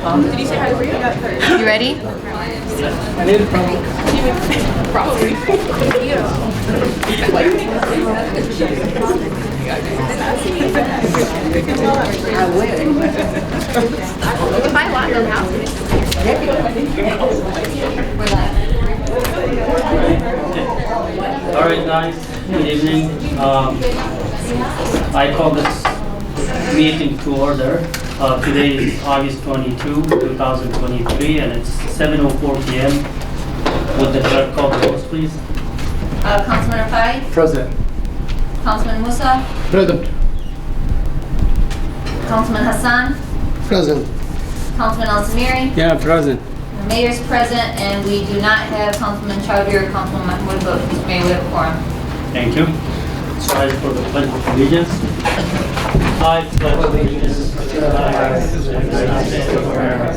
Did you say hi for you? You ready? I would. If I want them house. All right, guys. Good evening. I call this meeting to order. Today is August 22, 2023, and it's 7:04 p.m. Would the clerk call the roll, please? Councilman Rafai? Present. Councilman Musa? Present. Councilman Hassan? Present. Councilman Al-Samiri? Yeah, present. The mayor's present, and we do not have Councilman Chowdhury or Councilman Mahmoud vote. Mr. Mayor, we have a quorum. Thank you. It's time for the Pledge of Allegiance. I pledge allegiance to the flag of the United States of America,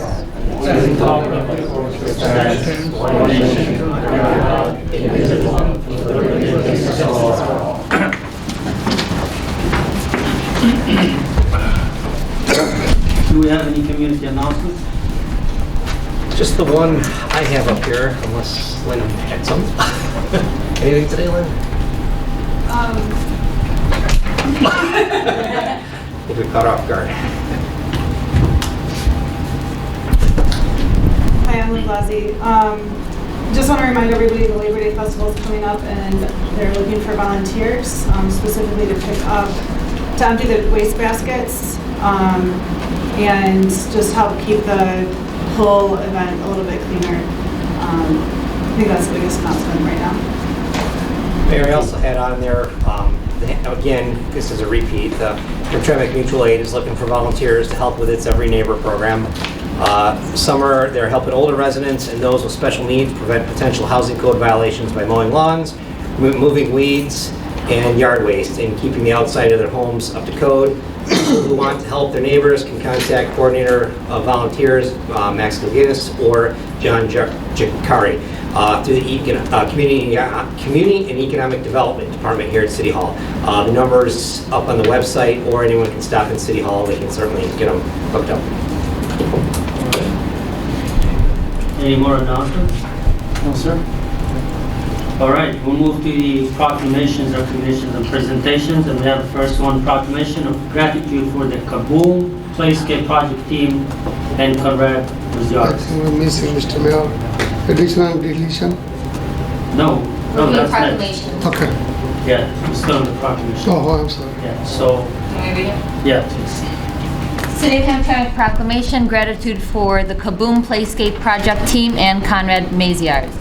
to the republic for which it stands, one nation, under God, indivisible, with liberty and justice for all. Do we have any community announcements? Just the one I have up here, unless Lynn had some. Anything today, Lynn? I think we caught her off guard. Hi, I'm Lee Glassie. Just want to remind everybody the Labor Day Festival is coming up and they're looking for volunteers, specifically to empty the waste baskets and just help keep the whole event a little bit cleaner. I think that's the biggest announcement right now. Mayor, I also had on there, again, this is a repeat, the Hamtramck Mutual Aid is looking for volunteers to help with its Every Neighbor program. Summer, they're helping older residents and those with special needs prevent potential housing code violations by mowing lawns, moving weeds, and yard waste, and keeping the outside of their homes up to code. People who want to help their neighbors can contact Coordinator of Volunteers, Max Gilguinis, or John Jakari through the Community and Economic Development Department here at City Hall. The number's up on the website, or anyone can stop in City Hall. They can certainly get them hooked up. Any more announcements? No, sir. All right, we'll move to the proclamations, recognitions, and presentations. And we have the first one, proclamation of gratitude for the Kaboom Playscape project team and Conrad I Rizard. think we're missing, Mr. Mayor. Addition and deletion. No, Review that's next. proclamation. Okay. Yeah, we're still on the proclamation. Oh, I'm sorry. Yeah, so, Can we read it? yeah, please. City of Hamtramck proclamation, gratitude for the Kaboom Playscape project team and Conrad Maziarz.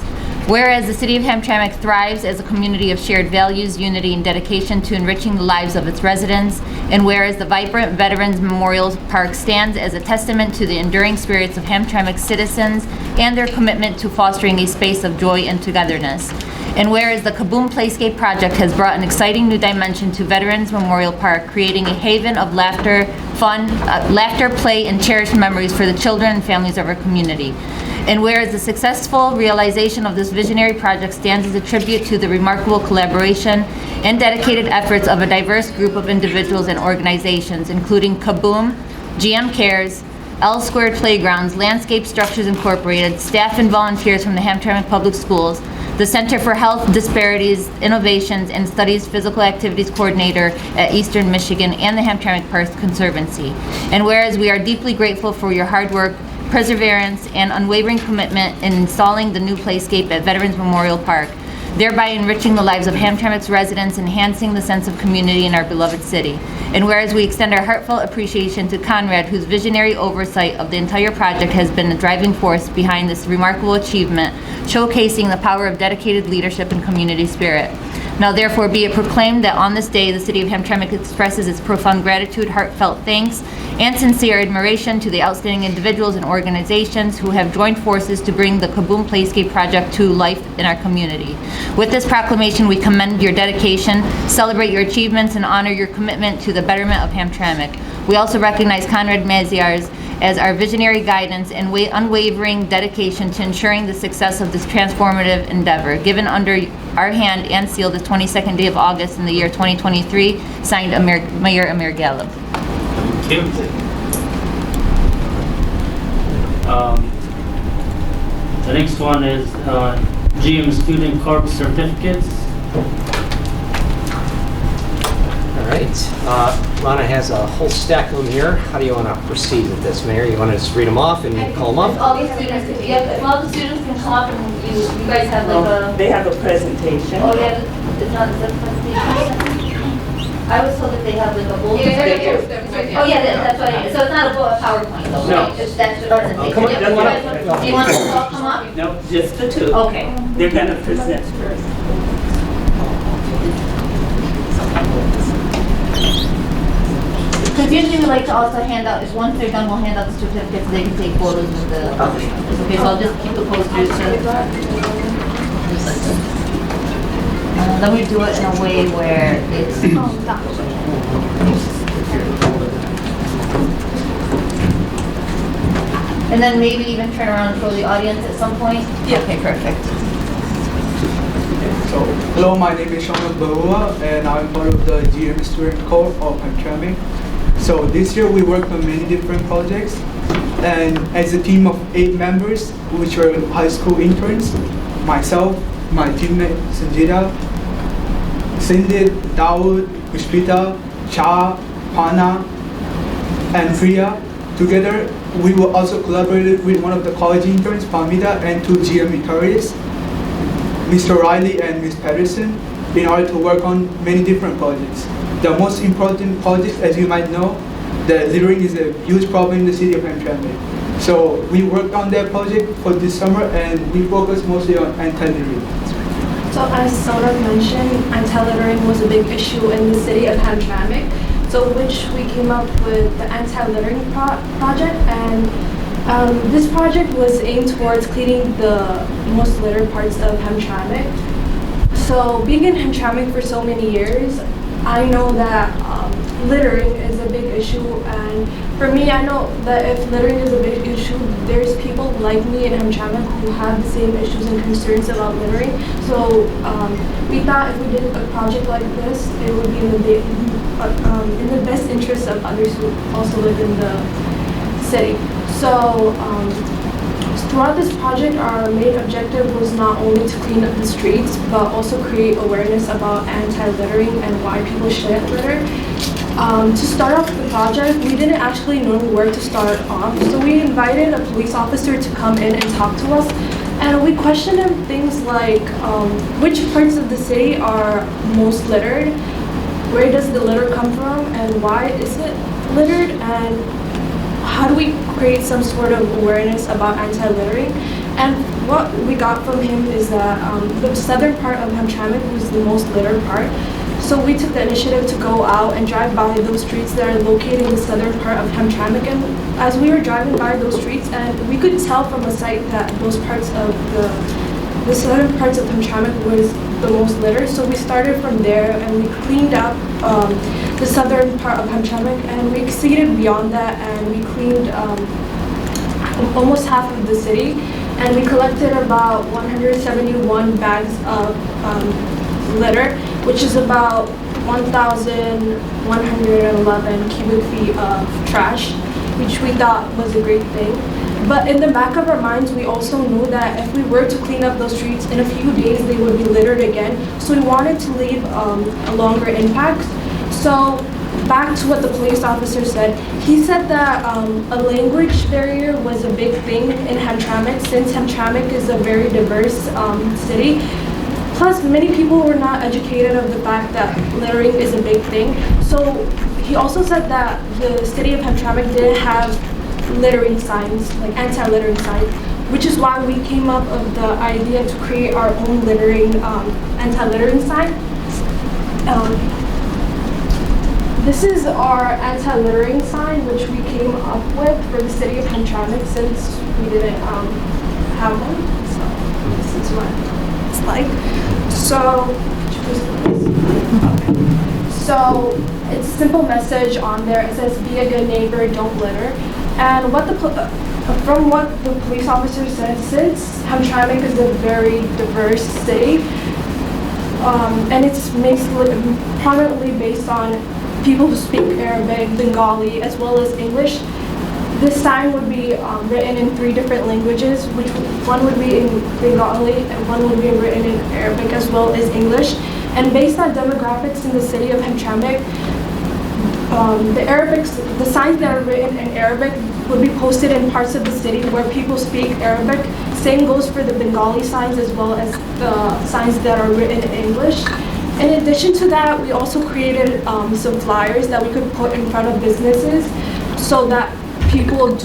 Whereas the City of Hamtramck thrives as a community of shared values, unity, and dedication to enriching the lives of its residents, and whereas the vibrant Veterans Memorial Park stands as a testament to the enduring spirits of Hamtramck citizens and their commitment to fostering a space of joy and togetherness. And whereas the Kaboom Playscape project has brought an exciting new dimension to Veterans Memorial Park, creating a haven of laughter, fun, laughter, play, and cherished memories for the children and families of our community. And whereas the successful realization of this visionary project stands as a tribute to the remarkable collaboration and dedicated efforts of a diverse group of individuals and organizations, including Kaboom, GM Cares, L Squared Playgrounds, Landscape Structures Incorporated, staff and volunteers from the Hamtramck Public Schools, the Center for Health Disparities, Innovations, and Studies Physical Activities Coordinator at Eastern Michigan, and the Hamtramck Park Conservancy. And whereas we are deeply grateful for your hard work, perseverance, and unwavering commitment in installing the new playscape at Veterans Memorial Park, thereby enriching the lives of Hamtramck's residents, enhancing the sense of community in our beloved city. And whereas we extend our heartfelt appreciation to Conrad, whose visionary oversight of the entire project has been the driving force behind this remarkable achievement, showcasing the power of dedicated leadership and community spirit. Now therefore be it proclaimed that on this day the City of Hamtramck expresses its profound gratitude, heartfelt thanks, and sincere admiration to the outstanding individuals and organizations who have joined forces to bring the Kaboom Playscape project to life in our community. With this proclamation, we commend your dedication, celebrate your achievements, and honor your commitment to the betterment of Hamtramck. We also recognize Conrad Maziarz as our visionary guidance and unwavering dedication to ensuring the success of this transformative endeavor, given under our hand and sealed the 22nd day of August in the year 2023, signed Mayor Amir Gallup. Thank you. The next one is GM Student Corp Certificates. All right. Lana has a whole stack of them here. How do you want to proceed with this, Mayor? You want to just read them off and call them If up? all the students, if all the students can come up and you guys have like a, They have a presentation. oh yeah, it's not, is that presentation? I was told that they have like a bulletin. Oh yeah, that's what it is. So it's not a PowerPoint though, No. right? It's that's the presentation. come on, Yep. come on. Do you want them to all come up? No, just the two. Okay. They're gonna present first. Because usually we like to also hand out, is once they're done, we'll hand out the certificates so they can take photos of the, okay, so I'll just keep the posters. Then we do it in a way where it's, and then maybe even turn around and show the audience at some point? Yeah. Okay, perfect. So, hello, my name is Shaunak Bahua, and I'm part of the GM Student Corps of Hamtramck. So this year we worked on many different projects, and as a team of 8 members, which were high school interns, myself, my teammate Sanjita, Sindit, Dawood, Pushpita, Cha, Pana, and Priya. Together, we will also collaborated with one of the college interns, Pamita, and 2 GM interns, Mr. Riley and Ms. Patterson, in order to work on many different projects. The most important project, as you might know, the littering is a huge problem in the city of Hamtramck. So we worked on that project for this summer, and we focused mostly on anti-littering. So as Saurabh mentioned, anti-littering was a big issue in the city of Hamtramck, so which we came up with the anti-littering project, and this project was aimed towards cleaning the most littered parts of Hamtramck. So being in Hamtramck for so many years, I know that littering is a big issue, and for me, I know that if littering is a big issue, there's people like me in Hamtramck who have the same issues and concerns about littering. So we thought if we did a project like this, it would be in the best interest of others who also live in the city. So throughout this project, our main objective was not only to clean up the streets, but also create awareness about anti-littering and why people shouldn't litter. To start off the project, we didn't actually know where to start off, so we invited a police officer to come in and talk to us, and we questioned him things like which parts of the city are most littered, where does the litter come from, and why is it littered, and how do we create some sort of awareness about anti-littering. And what we got from him is that the southern part of Hamtramck was the most littered part. So we took the initiative to go out and drive by those streets that are located in the southern part of Hamtramck. And as we were driving by those streets, and we could tell from the site that those parts of the southern parts of Hamtramck was the most littered. So we started from there, and we cleaned up the southern part of Hamtramck, and we exceeded beyond that, and we cleaned almost half of the city, and we collected about 171 bags of litter, which is about 1,111 cubic feet of trash, which we thought was a great thing. But in the back of our minds, we also knew that if we were to clean up those streets, in a few days they would be littered again. So we wanted to leave a longer impact. So back to what the police officer said, he said that a language barrier was a big thing in Hamtramck, since Hamtramck is a very diverse city. Plus, many people were not educated of the fact that littering is a big thing. So he also said that the city of Hamtramck didn't have littering signs, like anti-littering signs, which is why we came up with the idea to create our own littering, anti-littering sign. This is our anti-littering sign, which we came up with for the city of Hamtramck since we didn't have one. So this is what it's like. So it's a simple message on there. It says, "Be a good neighbor, don't litter." And from what the police officer said, since Hamtramck is a very diverse city, and it's prominently based on people who speak Arabic, Bengali, as well as English, this sign would be written in 3 different languages, which one would be in Bengali and one would be written in Arabic as well as English. And based on demographics in the city of Hamtramck, the signs that are written in Arabic would be posted in parts of the city where people speak Arabic. Same goes for the Bengali signs as well as the signs that are written in English. In addition to that, we also created some flyers that we could put in front of businesses so that people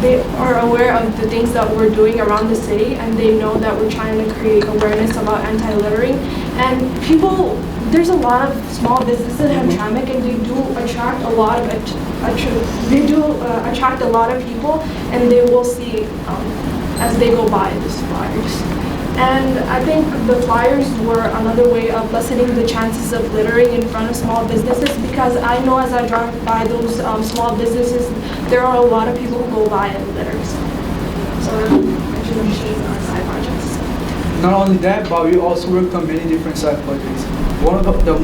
they are aware of the things that we're doing around the city, and they know that we're trying to create awareness about anti-littering. And there's a lot of small businesses in Hamtramck, and they do attract a lot of attract a lot of people, and they will see as they go by these flyers. And I think the flyers were another way of lessening the chances of littering in front of small businesses, because I know as I drive by those small businesses, there are a lot of people who go by and litter. So mentioning our side projects. Not only that, but we also worked on many different side projects. One of the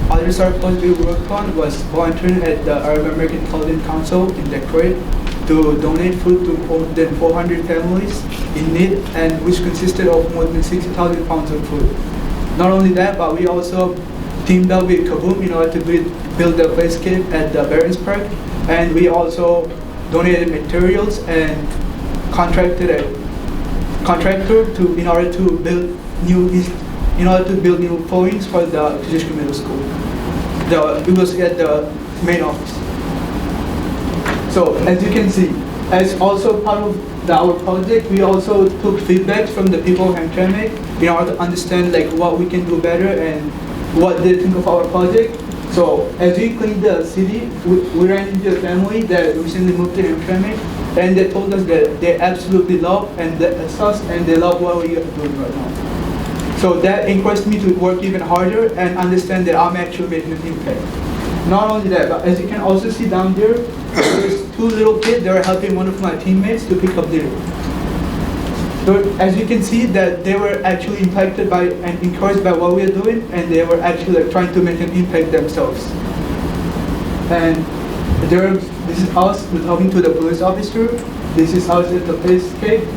other side projects we worked on was volunteering at the Arab American Collegiate Council in Detroit to donate food to more than 400 families in need, and which consisted of more than 60,000 pounds of food. Not only that, but we also teamed up with Kaboom in order to build a playscape at the Barons Park, and we also donated materials and contracted a contractor in order to build new flooring for the Kirchner Middle School. It was at the main office. So as you can see, as also part of our project, we also took feedback from the people of Hamtramck in order to understand what we can do better and what they think of our project. So as we cleaned the city, we ran into a family that recently moved to Hamtramck, and they told us that they absolutely love us and they love what we are doing right now. So that encouraged me to work even harder and understand that I'm actually making an impact. Not only that, but as you can also see down there, there's 2 little kids that are helping one of my teammates to pick up litter. So as you can see that they were actually impacted by and encouraged by what we are doing, and they were actually trying to make an impact themselves. And this is us talking to the police officer. This is us at the playscape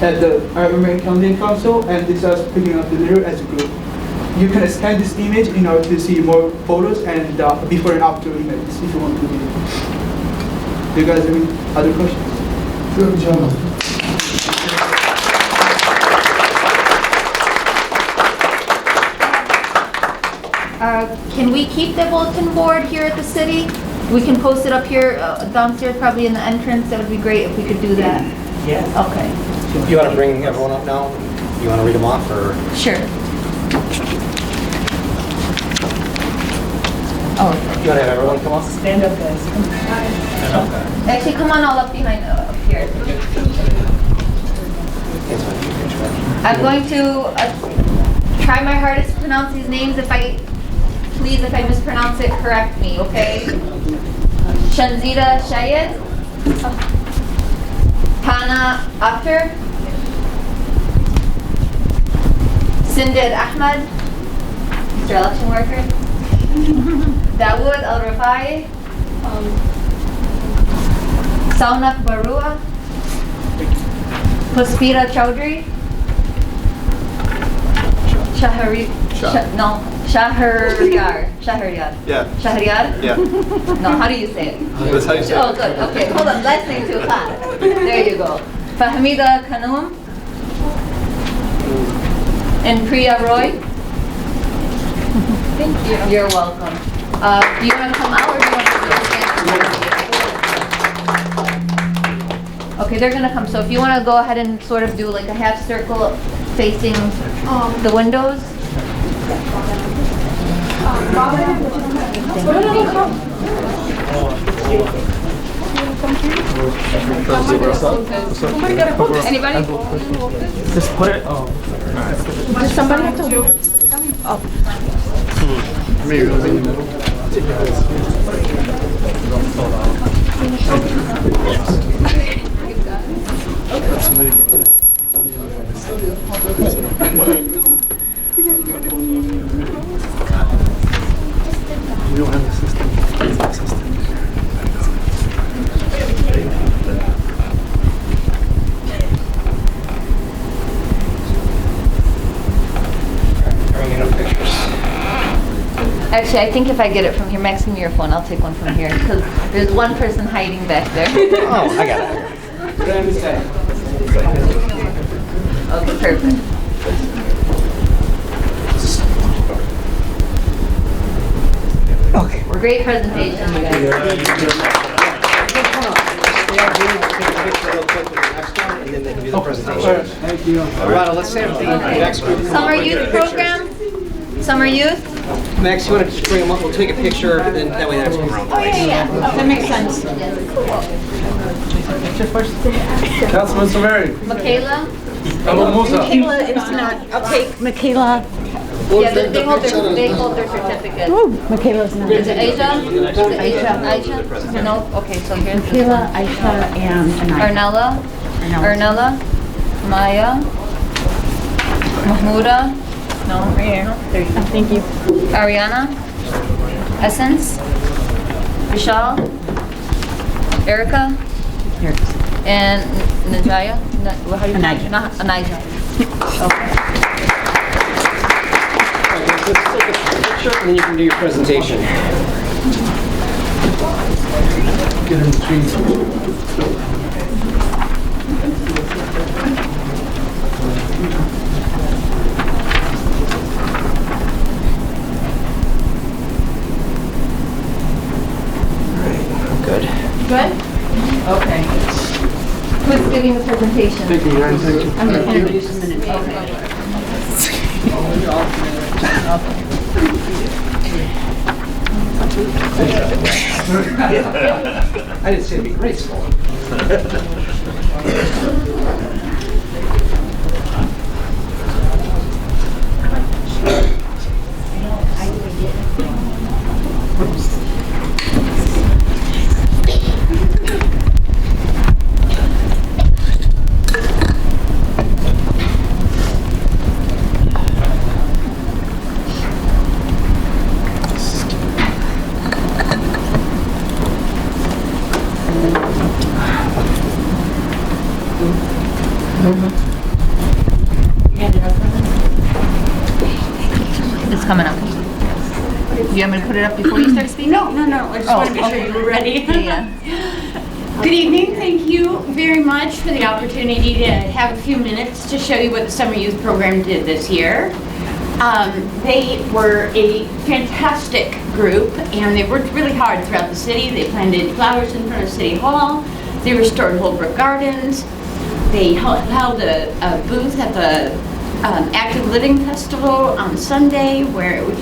at the Arab American Collegiate Council, and this is us picking up the litter as a group. You can scan this image in order to see more photos and before and after images if you want to do it. Do you guys have any other questions? Good job. Can we keep the bulletin board here at the city? We can post it up here downstairs, probably in the entrance. That would be great if we could do that. Yeah. Okay. You want to bring everyone up now? You want to read them off, or? Sure. Oh. You want to have everyone come up? Stand up, guys. Actually, come on all up behind, up here. I'm going to try my hardest to pronounce these names. If I mispronounce it, correct me, okay? Shanzida Shayed, Hana Akhtar, Sinded Ahmed, Mr. Election Worker, Dawood Al-Rafai, Saunat Barua, Puspita Chowdhury, Shahriyar. Yeah. Shahriyar? Yeah. No, how do you say it? That's how you say it. Oh, good. Okay, hold on. Last name too. There you go. Fahmida Kanoum. And Priya Roy. Thank you. You're welcome. Do you want to come out or do you want to stand? Okay, they're going to come. So if you want to go ahead and sort of do like a half circle facing the windows. Anybody? Just put it. Does somebody have to? Maybe it was in the middle. You don't have a system. Actually, I think if I get it from here, Max, give me your phone. I'll take one from here because there's one person hiding back there. Oh, I got it. Okay, perfect. Okay. Great presentation, you guys. And then they can do the presentation. Thank you. Rhonda, let's have the next group. Summer youth program? Summer youth? Max, you want to just bring them up? We'll take a picture, and then that way that's come around. Oh, yeah. That makes sense. Councilman Saveri. Michaela? Hello, Musa. Michaela is not, I'll take Michaela. Yeah, they hold their certificate. Michaela's not. Is it Aisha? Is it Aisha? No? Okay, so here's Michaela, Aisha, and Anaya. Arnella? Maya? Mahmuda? No? Right here. There you go. Thank you. Ariana? Essence? Vishal? Erica? And Najaya? How do you pronounce it? Anija. Okay. Let's take a picture, and then you can do your presentation. Get in between. Good. Good? Okay. Who's giving the presentation? Thank you, guys. Thank you. I'm going to introduce in a minute. Okay. I didn't say it'd be graceful. It's coming up. Do you want me to put it up before you start speaking? No. I just want to make sure you were ready. Yeah. Good evening. Thank you very much for the opportunity to have a few minutes to show you what the Summer Youth Program did this year. They were a fantastic group, and they worked really hard throughout the city. They planted flowers in front of City Hall. They restored Holbrook Gardens. They held a booth at the Active Living Festival on Sunday, which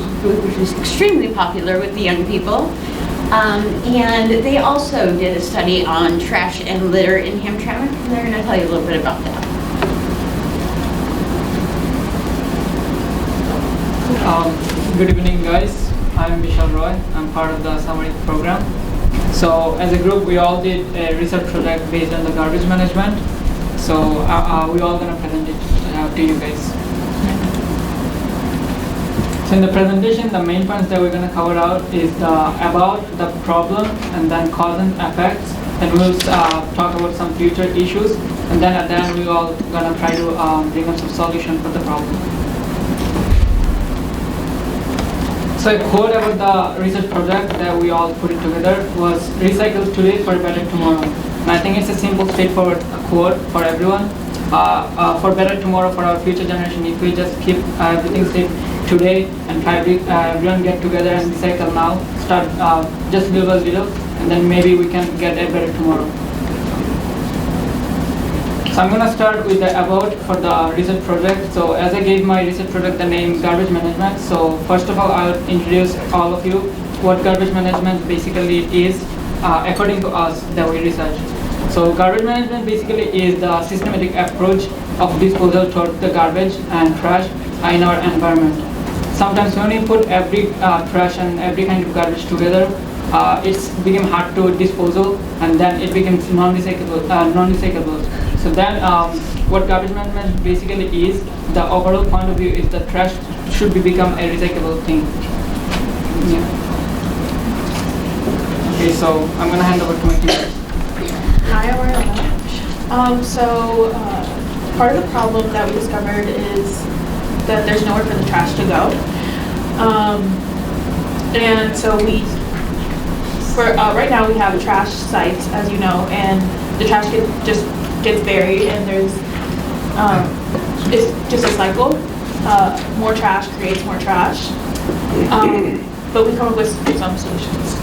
was extremely popular with the young people. And they also did a study on trash and litter in Hamtramck, and they're going to tell you a little bit about that. Good evening, guys. I'm Vishal Roy. I'm part of the Summer Youth Program. So as a group, we all did a research project based on the garbage management. So we're all going to present it to you guys. So in the presentation, the main points that we're going to cover out is about the problem, and then cause and effects, and we'll talk about some future issues, and then at the end we're all going to try to bring up some solution for the problem. So a quote about the research project that we all put it together was "Recycle today for a better tomorrow." And I think it's a simple, straightforward quote for everyone. For better tomorrow for our future generation, if we just keep everything safe today and try everyone get together and recycle now, start just little by little, and then maybe we can get a better tomorrow. So I'm going to start with the about for the research project. So as I gave my research project the name garbage management, so first of all I'll introduce all of you what garbage management basically is according to us that we research. So garbage management basically is the systematic approach of disposal toward the garbage and trash in our environment. Sometimes when you put every trash and every kind of garbage together, it's become hard to dispose, and then it becomes non-recyclable. So then what garbage management basically is, the overall point of view is that trash should become a recyclable thing. Yeah. Okay, so I'm going to hand over to my teacher. Hi, Ariana. Part of the problem that we discovered is that there's nowhere for the trash to go. And so right now we have trash sites, as you know, and the trash just gets buried, and it's just a cycle. More trash creates more trash. But we come up with some solutions.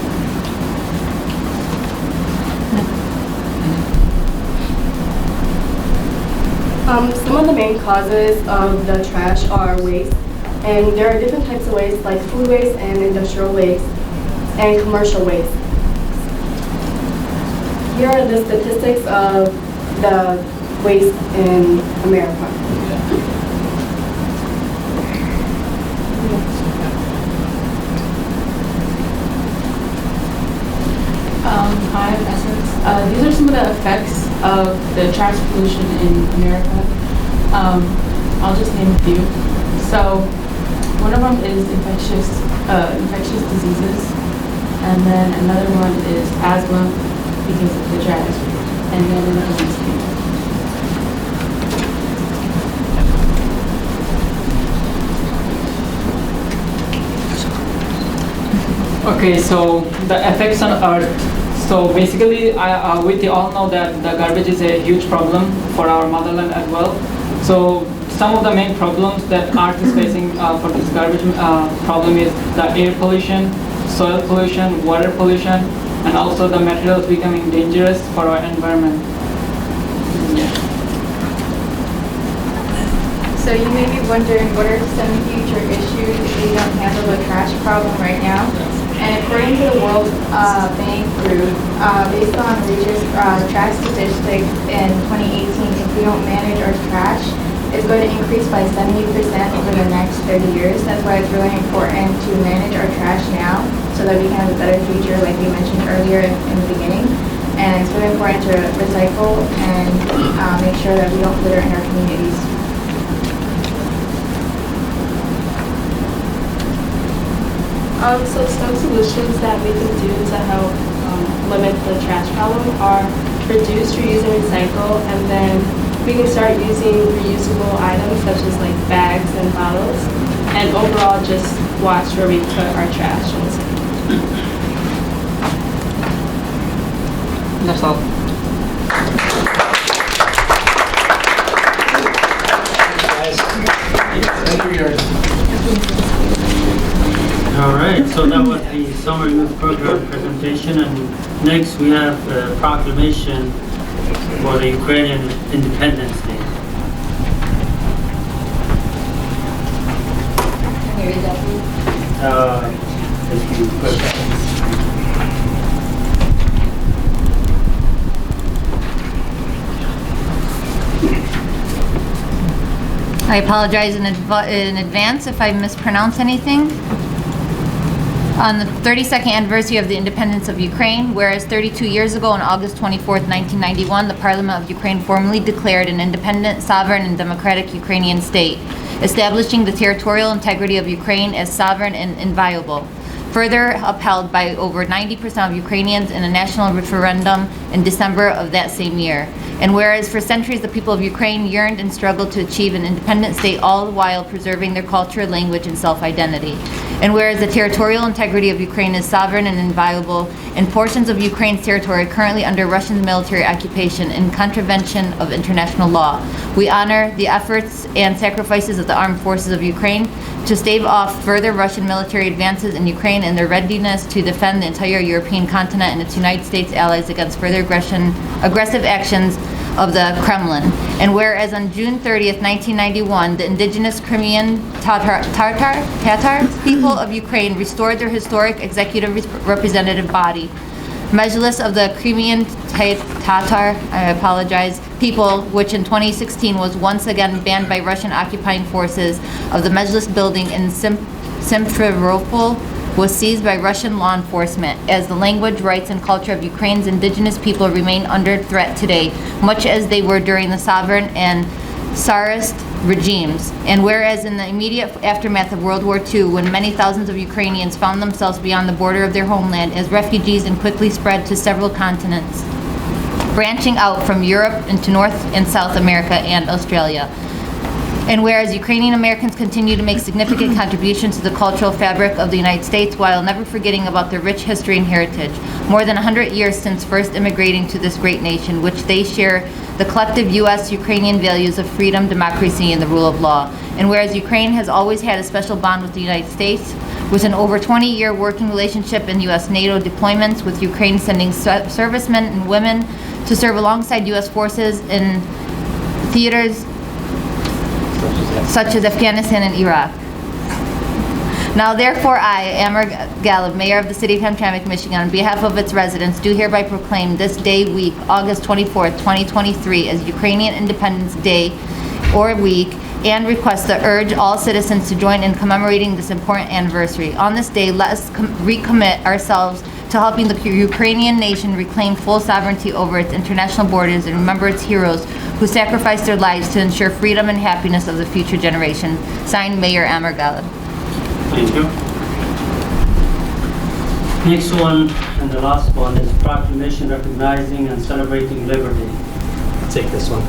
Some of the main causes of the trash are waste, and there are different types of waste like food waste and industrial waste and commercial waste. Here are the statistics of the waste in America. Hi, I'm Essence. These are some of the effects of the trash pollution in America. I'll just name a few. So, one of them is infectious diseases, and then another one is asthma because of the trash, and then another one is cancer. Okay, so the effects on Earth. So basically, we all know that the garbage is a huge problem for our motherland as well. So some of the main problems that Earth is facing for this garbage problem is the air pollution, soil pollution, water pollution, and also the materials becoming dangerous for our environment. So you may be wondering, what are some future issues if we don't handle the trash problem right now? And according to the World Bank Group, based on Reader's trash statistics in 2018, if we don't manage our trash, it's going to increase by 70% over the next 30 years. That's why it's really important to manage our trash now so that we can have a better future, like we mentioned earlier in the beginning. And it's really important to recycle and make sure that we don't litter in our communities. So some solutions that we can do to help limit the trash problem are reduce, reuse, and recycle, and then we can start using reusable items such as like bags and bottles, and overall just watch where we put our trash. That's all. Thank you, guys. All right, so that was the summer youth program presentation, and next we have a proclamation for the Ukrainian Independence Day. Can you read that, please? If you put that. I apologize in advance if I mispronounce anything. On the 32nd anniversary of the independence of Ukraine, whereas 32 years ago on August 24th, 1991, the Parliament of Ukraine formally declared an independent, sovereign, and democratic Ukrainian state, establishing the territorial integrity of Ukraine as sovereign and inviolable, further upheld by over 90% of Ukrainians in a national referendum in December of that same year. And whereas for centuries the people of Ukraine yearned and struggled to achieve an independent state, all the while preserving their culture, language, and self-identity. And whereas the territorial integrity of Ukraine is sovereign and inviolable, and portions of Ukraine's territory are currently under Russian military occupation in contravention of international law, we honor the efforts and sacrifices of the armed forces of Ukraine to stave off further Russian military advances in Ukraine and their readiness to defend the entire European continent and its United States allies against further aggressive actions of the Kremlin. And whereas on June 30th, 1991, the indigenous Crimean Tatar people of Ukraine restored their historic executive representative body, Mejlis of the Crimean Tatar, I apologize, people, which in 2016 was once again banned by Russian occupying forces of the Mejlis building in Simferopol, was seized by Russian law enforcement, as the language, rights, and culture of Ukraine's indigenous people remain under threat today, much as they were during the sovereign and Tsarist regimes. And whereas in the immediate aftermath of World War II, when many thousands of Ukrainians found themselves beyond the border of their homeland as refugees and quickly spread to several continents, branching out from Europe into North and South America and Australia. And whereas Ukrainian Americans continue to make significant contributions to the cultural fabric of the United States while never forgetting about their rich history and heritage, more than 100 years since first immigrating to this great nation, which they share the collective U.S.-Ukrainian values of freedom, democracy, and the rule of law. And whereas Ukraine has always had a special bond with the United States, with an over 20-year working relationship in U.S. NATO deployments, with Ukraine sending servicemen and women to serve alongside U.S. forces in theaters such as Afghanistan and Iraq. Now therefore I, Amber Gallup, Mayor of the City of Hamtramck, Michigan, on behalf of its residents, do hereby proclaim this day week, August 24th, 2023, as Ukrainian Independence Day or week, and request to urge all citizens to join in commemorating this important anniversary. On this day, let us recommit ourselves to helping the Ukrainian nation reclaim full sovereignty over its international borders and remember its heroes who sacrificed their lives to ensure freedom and happiness of the future generation. Signed, Mayor Amber Gallup. Thank you. Next one and the last one is proclamation recognizing and celebrating Labor Day. Take this one.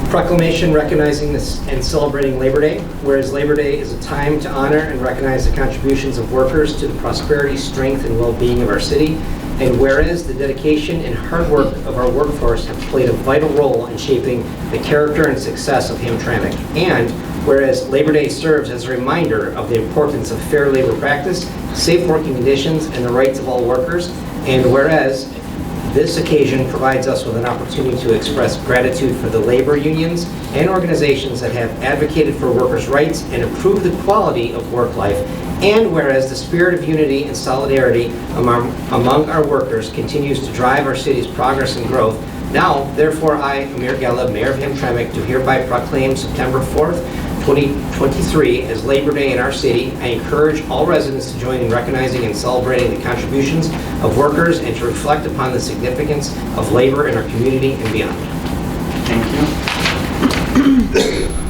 Proclamation recognizing this and celebrating Labor Day, whereas Labor Day is a time to honor and recognize the contributions of workers to the prosperity, strength, and well-being of our city, and whereas the dedication and hard work of our workforce have played a vital role in shaping the character and success of Hamtramck, and whereas Labor Day serves as a reminder of the importance of fair labor practice, safe working conditions, and the rights of all workers, and whereas this occasion provides us with an opportunity to express gratitude for the labor unions and organizations that have advocated for workers' rights and improved the quality of work life, and whereas the spirit of unity and solidarity among our workers continues to drive our city's progress and growth, now, therefore, I, Amir Gallup, Mayor of Hamtramck, do hereby proclaim September 4th, 2023 as Labor Day in our city. I encourage all residents to join in recognizing and celebrating the contributions of workers and to reflect upon the significance of labor in our community and beyond. Thank you.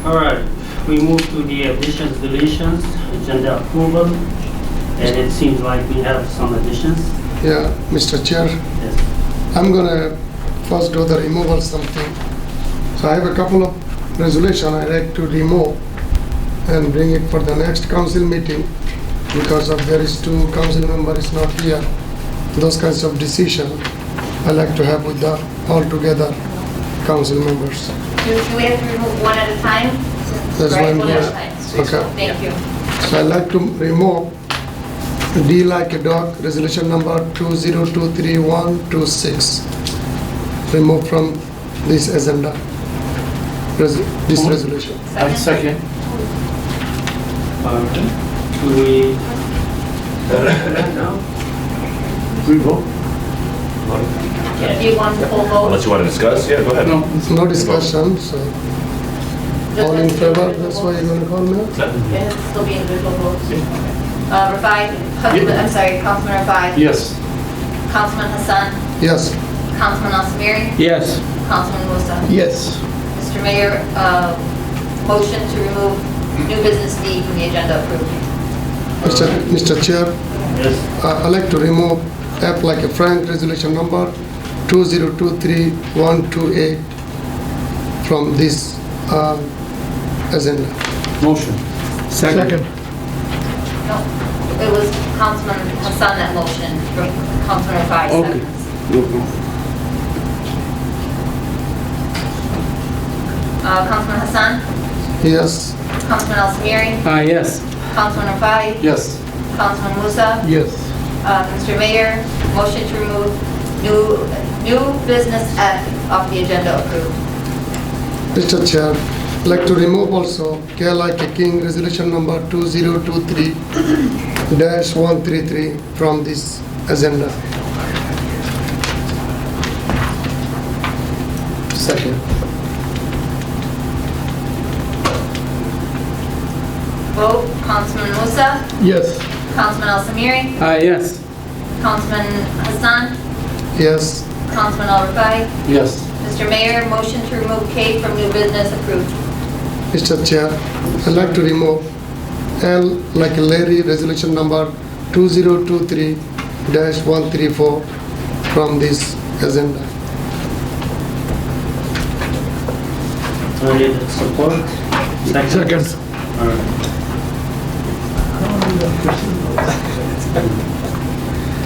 All right, we move to the additions, deletions, agenda approval, and it seems like we have some additions. Yeah, Mr. Chair, Yes. I'm gonna first do the removal something. So I have a couple of resolution I like to remove and bring it for the next council meeting because of there is two council members not here. Those kinds of decision I like to have with the all together council members. Do we have to remove one at a time? There's Right, one at a here. time. Okay. Thank you. So I like to remove D like a dog, resolution number 2023-126. Remove from this agenda. This resolution. I second. Do we now? We vote. Do you want to full vote? Unless you want to discuss, yeah, go ahead. No. No discussion, so all in favor, that's why you're gonna call me? It'll still be individual votes. I'm sorry, Councilman Rafai. Yes. Councilman Hassan. Yes. Councilman Al-Samiri. Yes. Councilman Musa. Yes. Mr. Mayor, motion to remove new business D from the agenda approved. Mr. Chair, Yes. I'd like to remove F like a Frank resolution number 2023-128 from this agenda. Motion. Second. No, it was Councilman Hassan that motion, from Councilman Rafai seconds. Councilman Hassan, Yes. Councilman Al-Samiri, Yes. Councilman Rafai, Yes. Councilman Musa. Yes. Mr. Mayor, motion to remove new business F off the agenda approved. Mr. Chair, I'd like to remove also K like a King resolution number 2023-133 from this agenda. Second. Vote, Councilman Musa, Yes. Councilman Al-Samiri, Yes. Councilman Hassan, Yes. Councilman Al-Rafai. Yes. Mr. Mayor, motion to remove K from new business approved. Mr. Chair, I'd like to remove L like a Larry resolution number 2023-134 from this agenda. So I need support. Second. All right.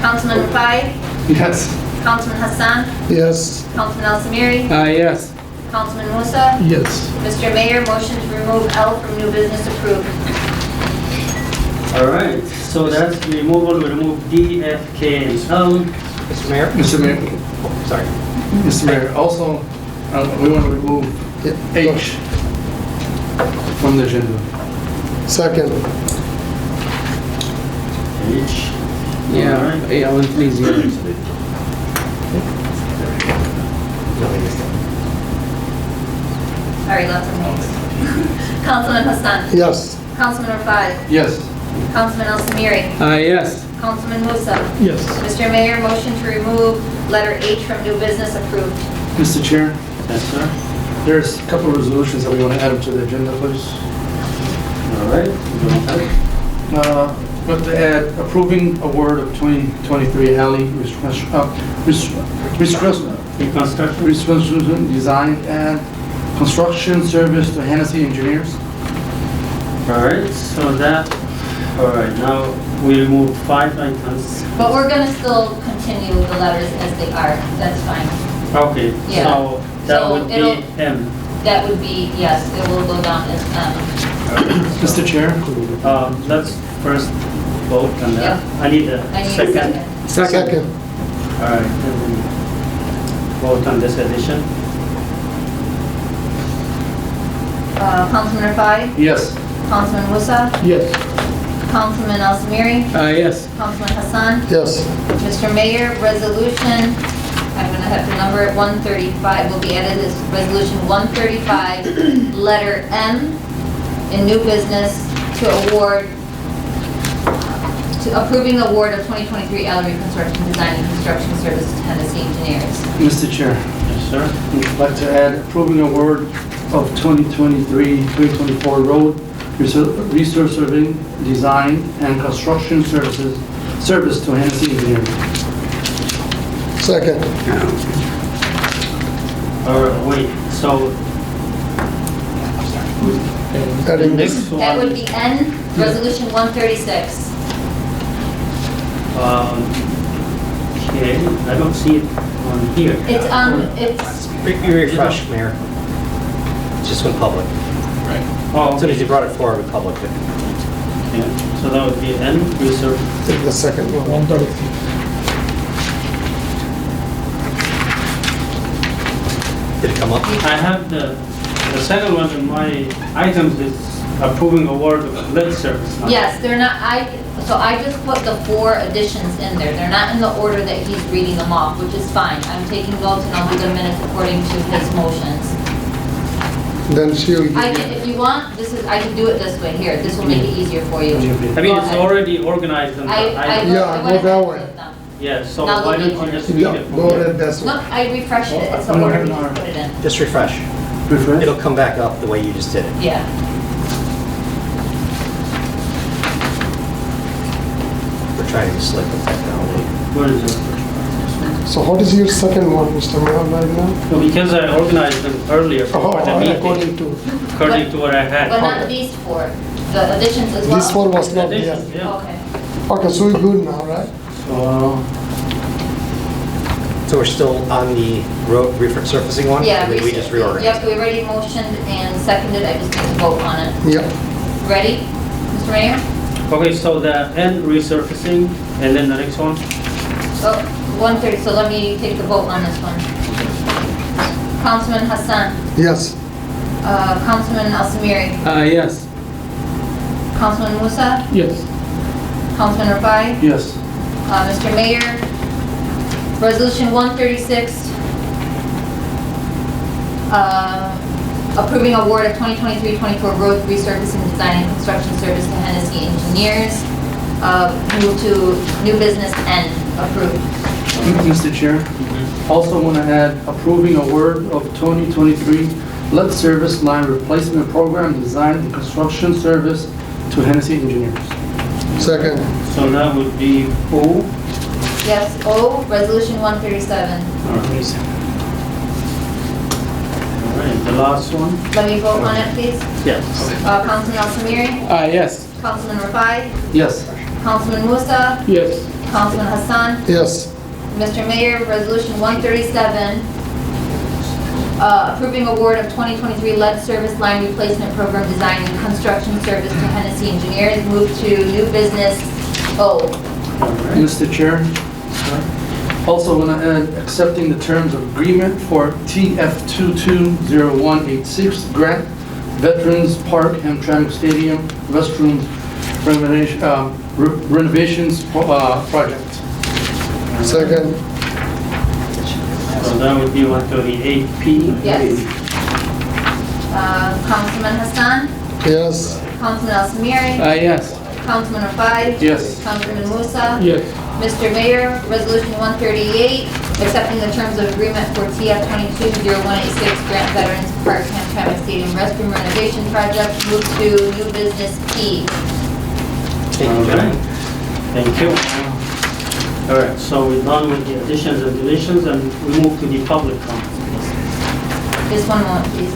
Councilman Rafai, Yes. Councilman Hassan, Yes. Councilman Al Samiri, Yes. Councilman Musa, Yes. Mr. Mayor, motion to remove L from new business approved. All right, so that's removal, we remove D, F, K, and L. Mr. Mayor? Mr. Mayor, Sorry. Mr. Mayor, also, we want to remove H from the agenda. Second. H. Yeah, All right. yeah, please, Sorry, lots of names. Councilman Hassan, Yes. Councilman Rafai, Yes. Councilman Al Samiri, Yes. Councilman Musa. Yes. Mr. Mayor, motion to remove letter H from new business approved. Mr. Chair, Yes, sir. there's a couple of resolutions that we want to add to the agenda, please. All right. Go ahead. We have to add approving award of 2023 alley reconstruction design and construction service to Hennessy Engineers. All right, so that, all right, now we removed 5 items. But we're gonna still continue the letters as they are, that's fine. Okay, Yeah. so that So would be it'll- M. That would be, yes, it will go down as, Mr. Chair? Let's first vote on that. Yep. I need a I need a second. Second. All right, then we vote on this addition. Councilman Rafai, Yes. Councilman Musa, Yes. Councilman Al Samiri, Yes. Councilman Hassan. Yes. Mr. Mayor, resolution, I'm gonna have to number it, 135 will be added as resolution 135, letter M, in new business to award, to approving award of 2023 alley reconstruction design and construction services to Hennessy Engineers. Mr. Chair, Yes, sir. I'd like to add approving award of 2023-2024 road resurfacing design and construction service to Hennessy Engineering. Second. All right, wait, so the Adding next one. That would be N, resolution 136. Okay, I don't see it on here. It's, it's, You refresh, Mayor. It's just went public. Oh, As soon as okay. you brought it forward, it public. Yeah, so that would be N, reserve. Take the second one. Did it come up? I have the second one in my items is approving award of lead service. yes, they're not, so I just put the 4 additions in there. They're not in the order that he's reading them off, which is fine. I'm taking votes and I'll do the minutes according to his motions. Then she will I give can, if you want, I can do it this way, here, this will make it easier for you. I mean, Go it's ahead. already organized in the I item. Yeah, went go that ahead way. with them. Yeah, so Now why they'll don't be you just ordered. read Yeah, it go from ahead, there? that's Look, one. I refreshed it, it's the order we just put it in. Just refresh. Refresh? It'll come back up the way you just did it. Yeah. We're trying to slip with technology. What is it? So what is your second one, Mr. Mayor, right now? No, because I organized them earlier for the meeting, According to, according to what I had. But not these 4, the additions as well? this one was not Additions, there. yeah. Okay. Okay, so we're good now, right? So we're still on the road resurfacing one? Yeah. Or did we just reorganize? Yep, we already motioned and seconded, I just need to vote on it. Yeah. Ready, Mr. Mayor? Okay, so the N resurfacing, and then the next one? Oh, 130, so let me take the vote on this one. Councilman Hassan, Yes. Councilman Al Samiri, Yes. Councilman Musa, Yes. Councilman Rafai, Yes. Mr. Mayor, Resolution 136, approving award of 2023-24 road resurfacing design and construction service to Hennessy Engineers. Move to new business N, approved. Mr. Chair, also want to add approving award of 2023 lead service line replacement program design and construction service to Hennessy Engineers. Second. So that would be O. Yes, O, Resolution 137. All right, the last one? Let me vote on it, please. Yes. Councilman Al Samiri, Yes. Councilman Rafai, Yes. Councilman Musa, Yes. Councilman Hassan. Yes. Mr. Mayor, Resolution 137, approving award of 2023 lead service line replacement program design and construction service to Hennessy Engineers. Move to new business O. Mr. Chair, also want to add accepting the terms of agreement for TF220186 grant, Veterans Park, Hamtramck Stadium, restrooms renovations project. Second. So that would be 138P. Yes. Councilman Hassan, Yes. Councilman Al Samiri, Yes. Councilman Rafai. Yes. Councilman Musa. Yes. Mr. Mayor, Resolution 138, accepting the terms of agreement for TF 220186 Grant Veterans Park Hamtramck Stadium Restroom Renovation Project. Move to new business P. Thank you, Okay. John. Thank you. All right, so we're done with the additions and deletions, and we move to the public comment. Just one moment, please.